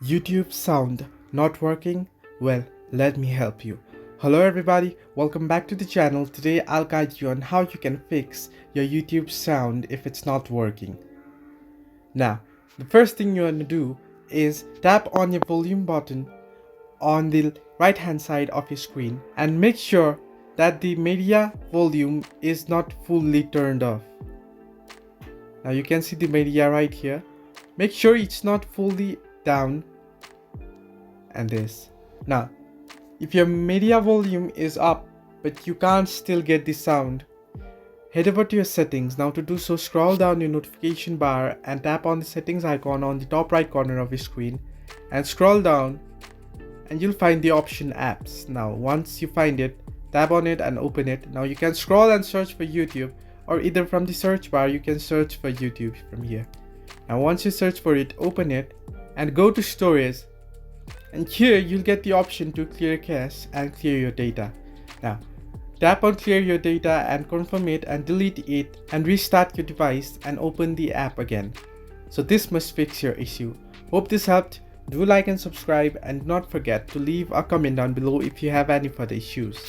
YouTube sound not working? Well, let me help you. Hello everybody, welcome back to the channel. Today I'll guide you on how you can fix your YouTube sound if it's not working. Now, the first thing you want to do is tap on your volume button on the right hand side of your screen and make sure that the media volume is not fully turned off. Now you can see the media right here. Make sure it's not fully down and this. Now, if your media volume is up but you can't still get the sound, head over to your settings. Now to do so, scroll down your notification bar and tap on the settings icon on the top right corner of your screen and scroll down and you'll find the option apps. Now once you find it, tap on it and open it. Now you can scroll and search for YouTube, or either from the search bar you can search for YouTube from here. Now once you search for it, open it and go to storage, and here you'll get the option to clear cache and clear your data. Now tap on clear your data and confirm it and delete it and restart your device and open the app again. So this must fix your issue. Hope this helped. Do like and subscribe, and do not forget to leave a comment down below if you have any further issues.